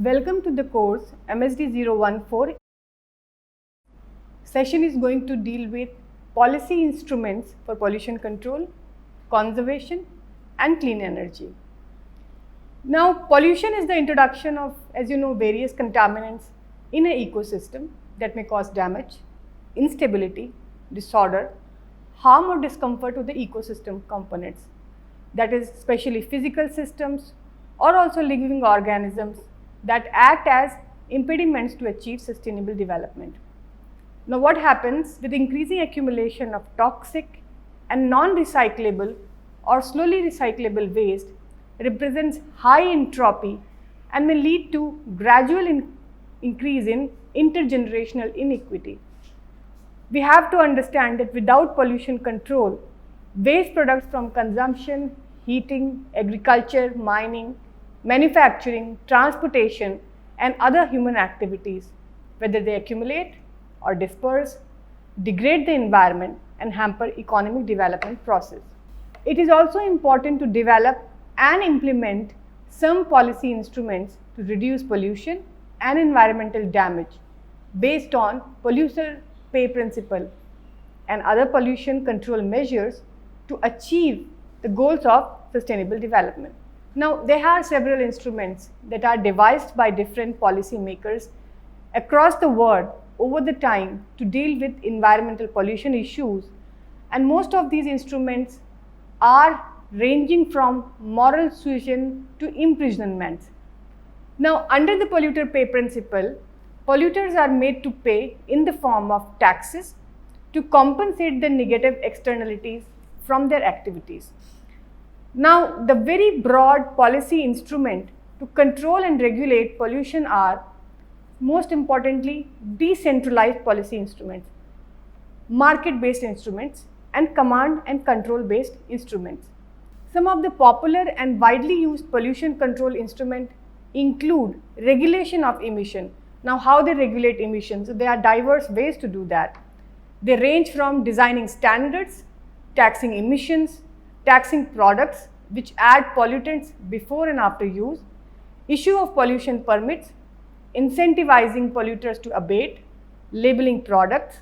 Welcome to the course MSD 014. Session is going to deal with policy instruments for pollution control, conservation and clean energy. Now, pollution is the introduction of, as you know, various contaminants in an ecosystem that may cause damage, instability, disorder, harm or discomfort to the ecosystem components, that is especially physical systems or also living organisms that act as impediments to achieve sustainable development. Now, what happens with increasing accumulation of toxic and non-recyclable or slowly recyclable waste represents high entropy and may lead to gradual increase in intergenerational inequity. We have to understand that without pollution control, waste products from consumption, heating, agriculture, mining, manufacturing, transportation, and other human activities, whether they accumulate or disperse, degrade the environment and hamper economic development process. It is also important to develop and implement some policy instruments to reduce pollution and environmental damage based on polluter pay principle and other pollution control measures to achieve the goals of sustainable development. Now, there are several instruments that are devised by different policy makers across the world over the time to deal with environmental pollution issues, and most of these instruments are ranging from moral suasion to imprisonment. Now, under the polluter pay principle, polluters are made to pay in the form of taxes to compensate the negative externalities from their activities. Now, the very broad policy instrument to control and regulate pollution are, most importantly, decentralized policy instruments, market-based instruments, and command and control-based instruments. Some of the popular and widely used pollution control instruments include regulation of emission. Now, how they regulate emissions? There are diverse ways to do that. They range from designing standards, taxing emissions, taxing products which add pollutants before and after use, issue of pollution permits, incentivizing polluters to abate, labeling products,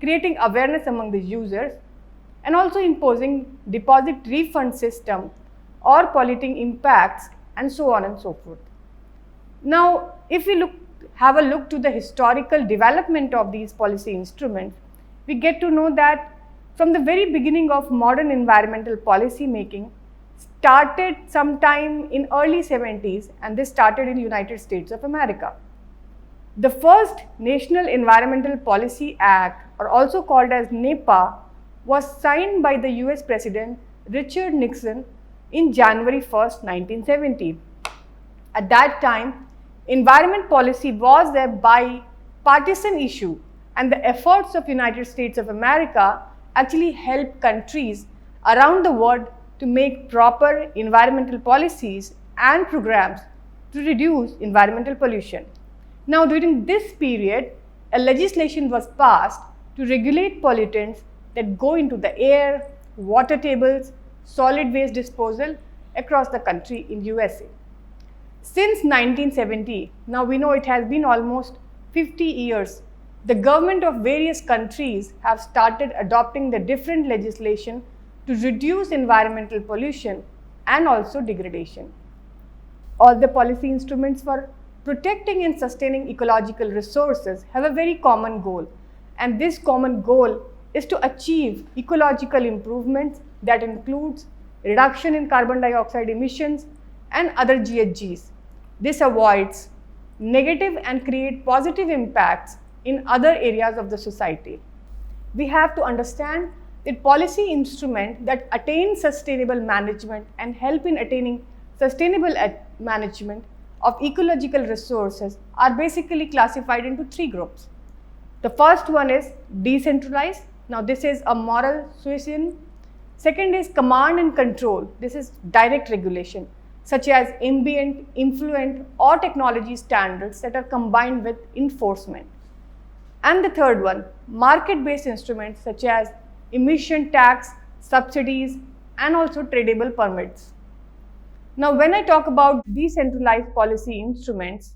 creating awareness among the users, and also imposing deposit refund system or polluting impacts, and so on and so forth. Now, if we have a look to the historical development of these policy instruments, we get to know that from the very beginning of modern environmental policy making started sometime in early 70s, and this started in United States of America. The first National Environmental Policy Act, or also called as NEPA, was signed by the US President Richard Nixon in January 1st, 1970. At that time, environment policy was a bipartisan issue, and the efforts of United States of America actually helped countries around the world to make proper environmental policies and programs to reduce environmental pollution. Now, during this period, a legislation was passed to regulate pollutants that go into the air, water tables, solid waste disposal across the country in USA. Since 1970, now we know it has been almost 50 years, the government of various countries have started adopting the different legislation to reduce environmental pollution and also degradation. All the policy instruments for protecting and sustaining ecological resources have a very common goal, and this common goal is to achieve ecological improvements that includes reduction in carbon dioxide emissions and other GHGs. This avoids negative and create positive impacts in other areas of the society. We have to understand that policy instruments that attain sustainable management and help in attaining sustainable management of ecological resources are basically classified into three groups. The first one is decentralized. Now, this is a moral suasion. Second is command and control. This is direct regulation, such as ambient, influent, or technology standards that are combined with enforcement. And the third one, market-based instruments such as emission tax, subsidies, and also tradable permits. Now, when I talk about decentralized policy instruments,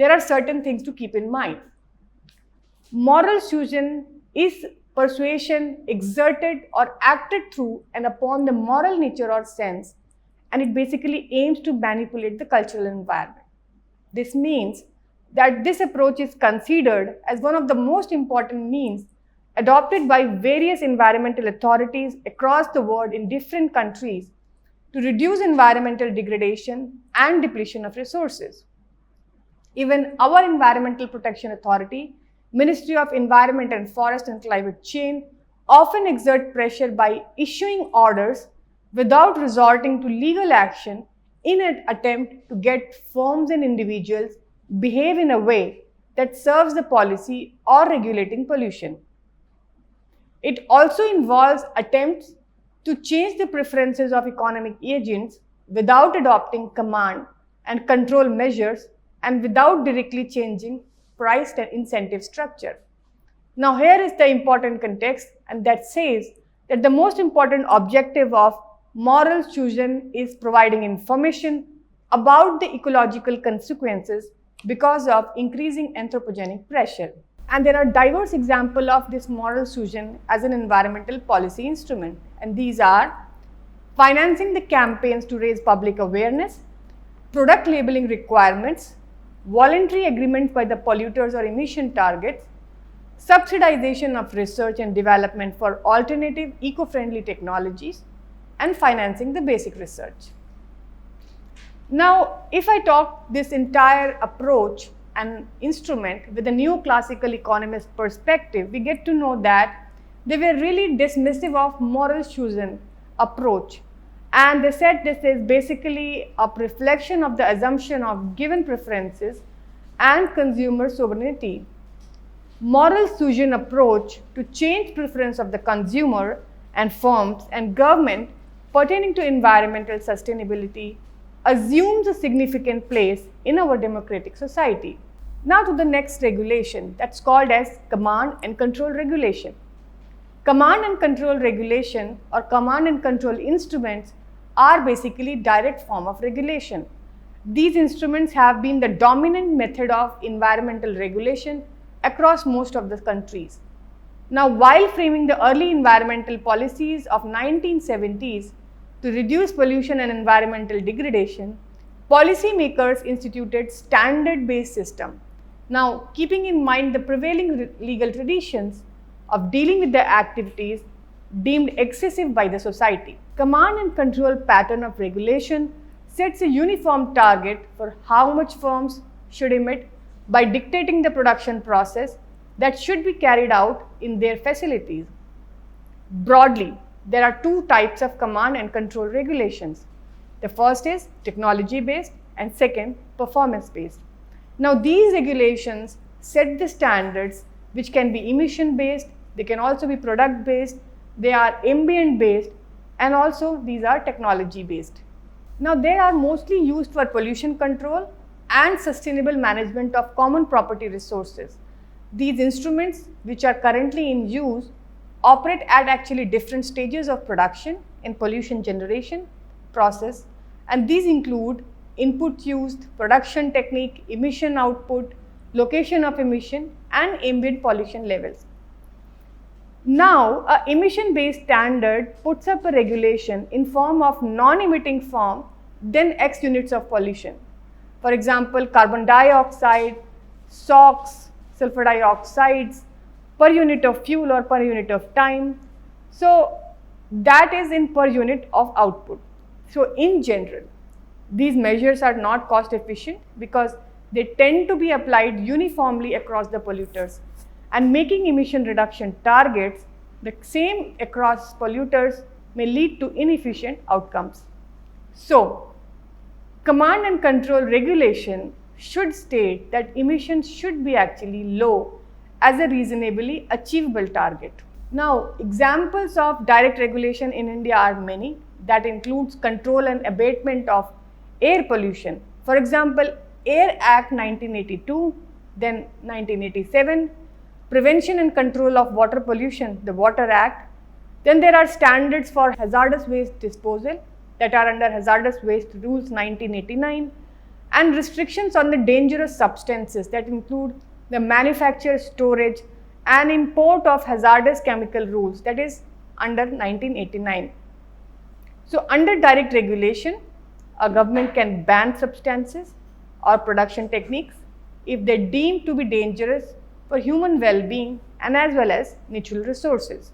there are certain things to keep in mind. Moral suasion is persuasion exerted or acted through and upon the moral nature or sense, and it basically aims to manipulate the cultural environment. This means that this approach is considered as one of the most important means adopted by various environmental authorities across the world in different countries to reduce environmental degradation and depletion of resources. Even our Environmental Protection Authority, Ministry of Environment and Forest and Climate Change, often exert pressure by issuing orders without resorting to legal action in an attempt to get firms and individuals behave in a way that serves the policy or regulating pollution. It also involves attempts to change the preferences of economic agents without adopting command and control measures and without directly changing price and incentive structure. Now here is the important context, and that says that the most important objective of moral suasion is providing information about the ecological consequences because of increasing anthropogenic pressure. And there are diverse examples of this moral suasion as an environmental policy instrument. And these are financing the campaigns to raise public awareness, product labeling requirements, voluntary agreements by the polluters or emission targets, subsidization of research and development for alternative eco-friendly technologies, and financing the basic research. Now, if I talk this entire approach and instrument with a neoclassical economist perspective, we get to know that they were really dismissive of moral suasion approach, and they said this is basically a reflection of the assumption of given preferences and consumer sovereignty. Moral suasion approach to change preference of the consumer and firms and government pertaining to environmental sustainability assumes a significant place in our democratic society. Now to the next regulation, that's called as command and control regulation. Command and control regulation or command and control instruments are basically direct form of regulation. These instruments have been the dominant method of environmental regulation across most of the countries. Now, while framing the early environmental policies of 1970s to reduce pollution and environmental degradation, policymakers instituted standard-based system. Now, keeping in mind the prevailing legal traditions of dealing with the activities deemed excessive by the society. Command and control pattern of regulation sets a uniform target for how much firms should emit by dictating the production process that should be carried out in their facilities. Broadly, there are two types of command and control regulations. The first is technology-based and second, performance-based. Now, these regulations set the standards which can be emission-based, they can also be product-based, they are ambient-based, and also these are technology-based. Now, they are mostly used for pollution control and sustainable management of common property resources. These instruments, which are currently in use, operate at actually different stages of production in pollution generation process, and these include input used, production technique, emission output, location of emission, and ambient pollution levels. Now, a emission-based standard puts up a regulation in form of non-emitting form, then X units of pollution. For example, carbon dioxide, SOx, sulfur dioxides, per unit of fuel or per unit of time. So, that is in per unit of output. So, in general, these measures are not cost efficient because they tend to be applied uniformly across the polluters, and making emission reduction targets the same across polluters may lead to inefficient outcomes. So, command and control regulation should state that emissions should be actually low as a reasonably achievable target. Now, examples of direct regulation in India are many. That includes control and abatement of air pollution. For example, Air Act 1982, then 1987, Prevention and Control of Water Pollution, the Water Act. Then there are standards for hazardous waste disposal that are under Hazardous Waste Rules 1989, and restrictions on the dangerous substances that include the manufacture, storage and import of hazardous chemical rules, that is under 1989. So under direct regulation, a government can ban substances or production techniques if they deem to be dangerous for human well-being and as well as natural resources.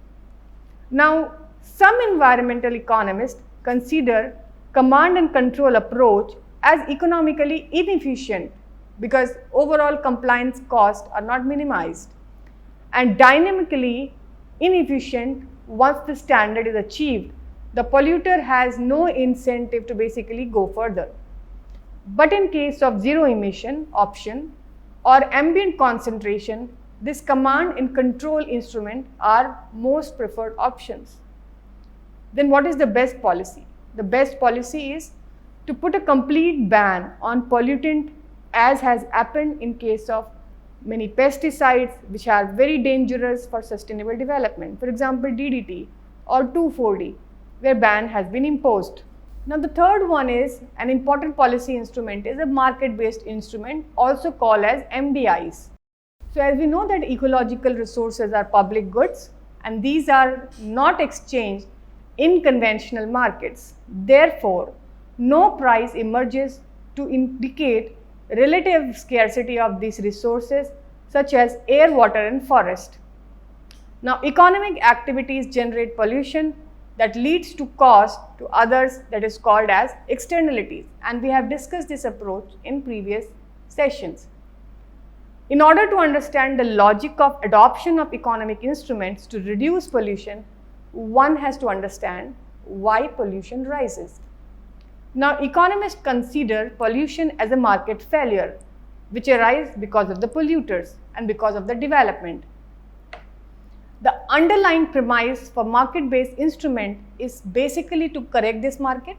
Now, some environmental economists consider command and control approach as economically inefficient because overall compliance costs are not minimized, and dynamically inefficient once the standard is achieved. The polluter has no incentive to basically go further. But in case of zero emission option or ambient concentration, this command and control instrument are most preferred options. Then what is the best policy? The best policy is to put a complete ban on pollutant, as has happened in case of many pesticides which are very dangerous for sustainable development. For example, DDT or 2,4-D, where ban has been imposed. Now the third one is an important policy instrument is a market-based instrument, also called as MBIs. So as we know that ecological resources are public goods and these are not exchanged in conventional markets. Therefore, no price emerges to indicate relative scarcity of these resources such as air, water and forest. Now economic activities generate pollution that leads to cost to others, that is called as externalities, and we have discussed this approach in previous sessions. In order to understand the logic of adoption of economic instruments to reduce pollution, one has to understand why pollution rises. Now economists consider pollution as a market failure which arises because of the polluters and because of the development. The underlying premise for market-based instrument is basically to correct this market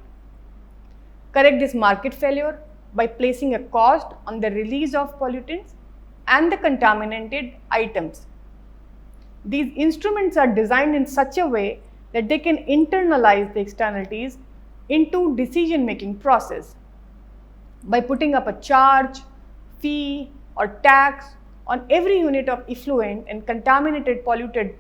failure by placing a cost on the release of pollutants and the contaminated items. These instruments are designed in such a way that they can internalize the externalities into decision-making process by putting up a charge, fee or tax on every unit of effluent and contaminated polluted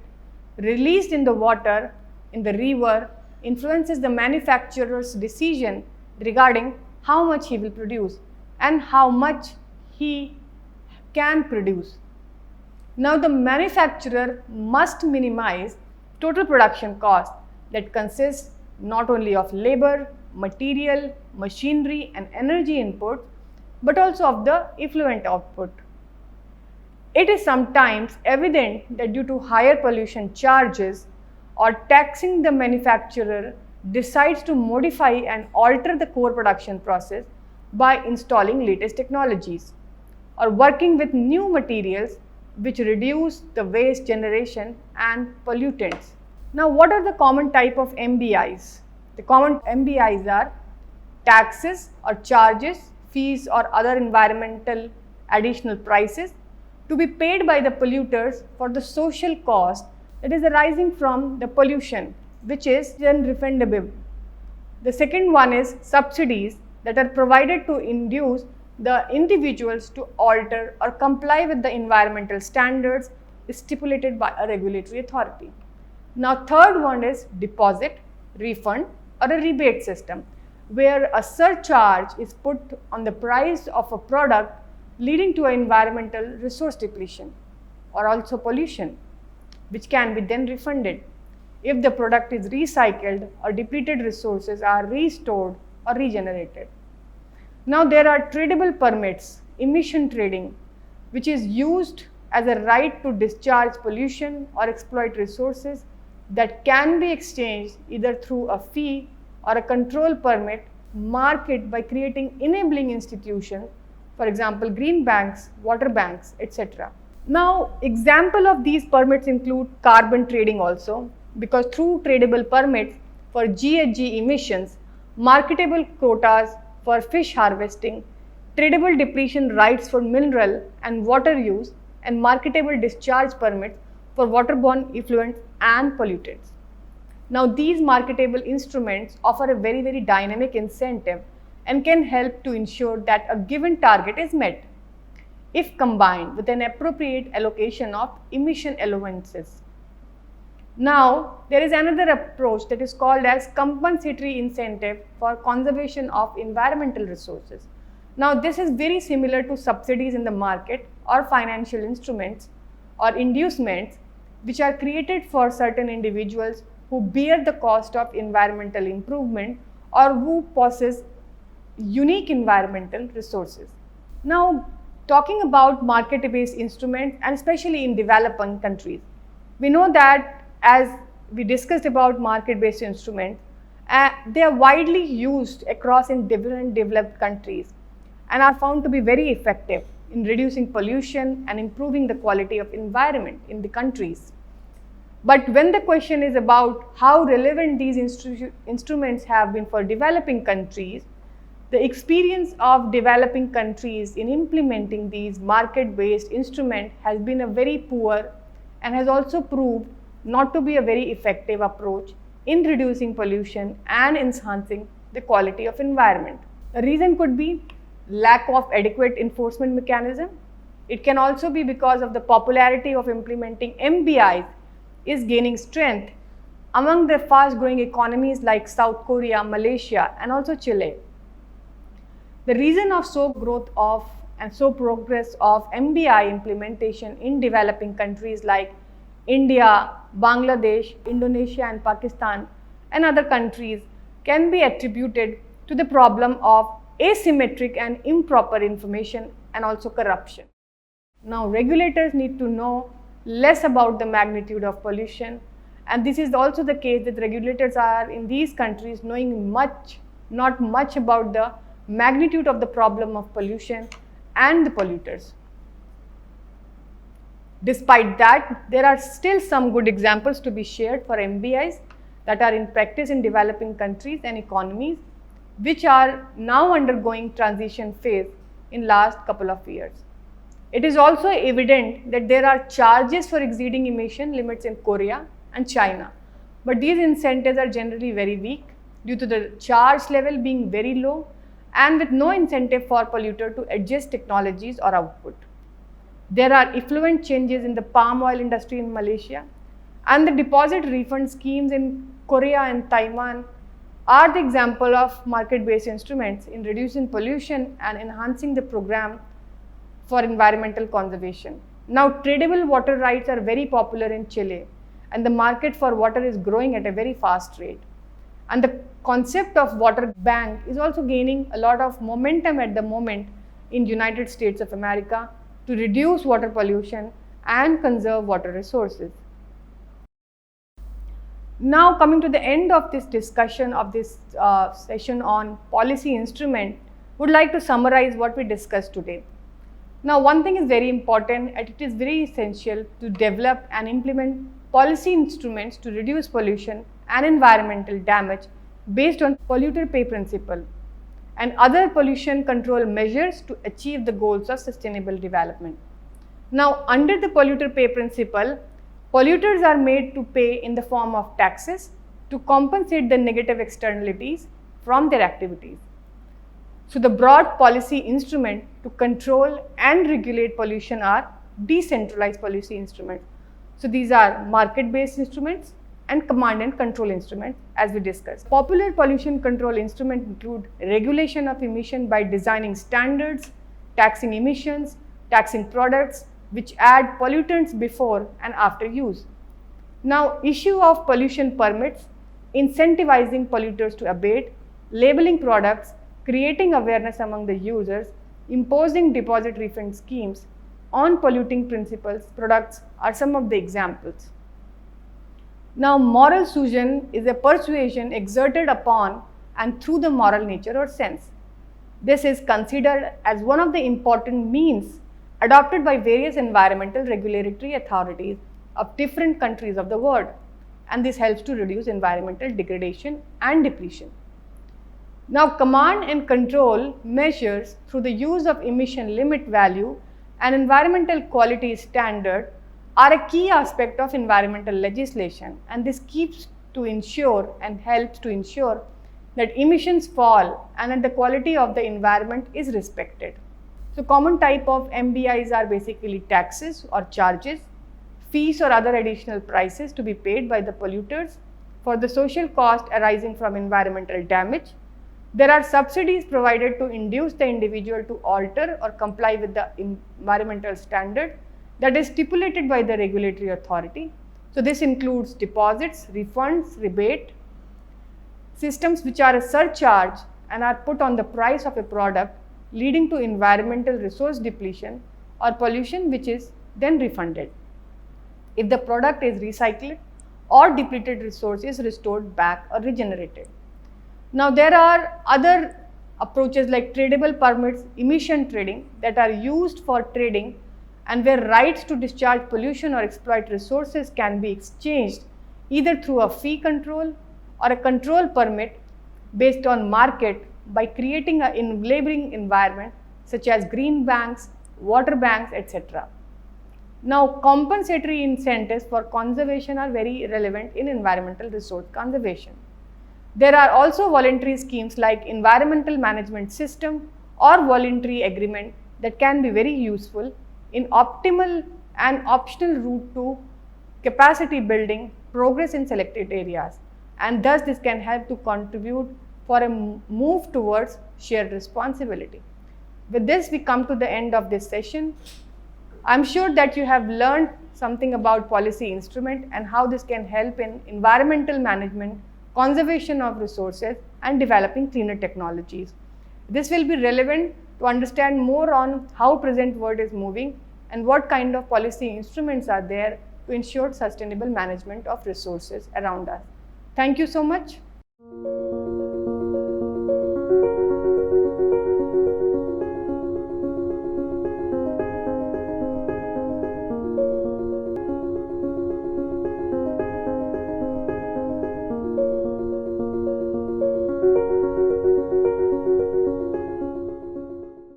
released in the water, in the river, influences the manufacturer's decision regarding how much he will produce and how much he can produce. Now the manufacturer must minimize total production cost that consists not only of labor, material, machinery and energy input, but also of the effluent output. It is sometimes evident that due to higher pollution charges or taxing, the manufacturer decides to modify and alter the core production process by installing latest technologies or working with new materials which reduce the waste generation and pollutants. Now what are the common type of MBIs? The common MBIs are taxes or charges, fees or other environmental additional prices to be paid by the polluters for the social cost that is arising from the pollution, which is then refundable. The second one is subsidies that are provided to induce the individuals to alter or comply with the environmental standards stipulated by a regulatory authority. Now third one is deposit, refund or a rebate system, where a surcharge is put on the price of a product leading to an environmental resource depletion or also pollution, which can be then refunded if the product is recycled or depleted resources are restored or regenerated. Now there are tradable permits, emission trading, which is used as a right to discharge pollution or exploit resources that can be exchanged either through a fee or a control permit market by creating enabling institutions, for example, green banks, water banks, etc. Now, example of these permits include carbon trading also, because through tradable permits for GHG emissions, marketable quotas for fish harvesting, tradable depletion rights for mineral and water use, and marketable discharge permits for waterborne effluents and pollutants. Now, these marketable instruments offer a very dynamic incentive and can help to ensure that a given target is met if combined with an appropriate allocation of emission allowances. Now, there is another approach that is called as compensatory incentive for conservation of environmental resources. Now, this is very similar to subsidies in the market or financial instruments or inducements which are created for certain individuals who bear the cost of environmental improvement or who possess unique environmental resources. Now, talking about market-based instruments, and especially in developing countries, we know that as we discussed about market-based instruments, they are widely used across in different developed countries and are found to be very effective in reducing pollution and improving the quality of environment in the countries. But when the question is about how relevant these instruments have been for developing countries, the experience of developing countries in implementing these market-based instruments has been a very poor and has also proved not to be a very effective approach in reducing pollution and enhancing the quality of environment. The reason could be lack of adequate enforcement mechanism. It can also be because of the popularity of implementing MBIs is gaining strength among the fast-growing economies like South Korea, Malaysia, and also Chile. The reason of slow growth of and slow progress of MBI implementation in developing countries like India, Bangladesh, Indonesia, and Pakistan, and other countries can be attributed to the problem of asymmetric and improper information and also corruption. Now, regulators need to know less about the magnitude of pollution, and this is also the case that regulators are in these countries knowing not much about the magnitude of the problem of pollution and the polluters. Despite that, there are still some good examples to be shared for MBIs that are in practice in developing countries and economies which are now undergoing transition phase in last couple of years. It is also evident that there are charges for exceeding emission limits in Korea and China, but these incentives are generally very weak due to the charge level being very low and with no incentive for polluter to adjust technologies or output. There are effluent changes in the palm oil industry in Malaysia, and the deposit refund schemes in Korea and Taiwan are the example of market-based instruments in reducing pollution and enhancing the program for environmental conservation. Now, tradable water rights are very popular in Chile, and the market for water is growing at a very fast rate. And the concept of water bank is also gaining a lot of momentum at the moment in United States of America to reduce water pollution and conserve water resources. Now, coming to the end of this discussion of this session on policy instrument, would like to summarize what we discussed today. Now, one thing is very important, and it is very essential to develop and implement policy instruments to reduce pollution and environmental damage based on polluter pay principle and other pollution control measures to achieve the goals of sustainable development. Now, under the polluter pay principle, polluters are made to pay in the form of taxes to compensate the negative externalities from their activities. So, the broad policy instrument to control and regulate pollution are decentralized policy instruments. So, these are market-based instruments and command and control instruments as we discussed. Popular pollution control instruments include regulation of emission by designing standards, taxing emissions, taxing products which add pollutants before and after use. Now, issue of pollution permits, incentivizing polluters to abate, labeling products, creating awareness among the users, imposing deposit refund schemes on polluting principles products are some of the examples. Now, moral suasion is a persuasion exerted upon and through the moral nature or sense. This is considered as one of the important means adopted by various environmental regulatory authorities of different countries of the world, and this helps to reduce environmental degradation and depletion. Now, command and control measures through the use of emission limit value and environmental quality standard are a key aspect of environmental legislation, and this keeps to ensure and helps to ensure that emissions fall and that the quality of the environment is respected. So common type of MBIs are basically taxes or charges, fees or other additional prices to be paid by the polluters for the social cost arising from environmental damage. There are subsidies provided to induce the individual to alter or comply with the environmental standard that is stipulated by the regulatory authority. So this includes deposits, refunds, rebate, systems which are a surcharge and are put on the price of a product, leading to environmental resource depletion or pollution, which is then refunded if the product is recycled or depleted resource is restored back or regenerated. Now there are other approaches like tradable permits, emission trading, that are used for trading and where rights to discharge pollution or exploit resources can be exchanged either through a fee control or a control permit based on market by creating an enabling environment such as green banks, water banks, etc. Now, compensatory incentives for conservation are very relevant in environmental resource conservation. There are also voluntary schemes like environmental management system or voluntary agreement that can be very useful in optimal and optional route to capacity building progress in selected areas, and thus this can help to contribute for a move towards shared responsibility. With this, we come to the end of this session. I'm sure that you have learned something about policy instrument and how this can help in environmental management, conservation of resources, and developing cleaner technologies. This will be relevant to understand more on how present world is moving and what kind of policy instruments are there to ensure sustainable management of resources around us. Thank you so much.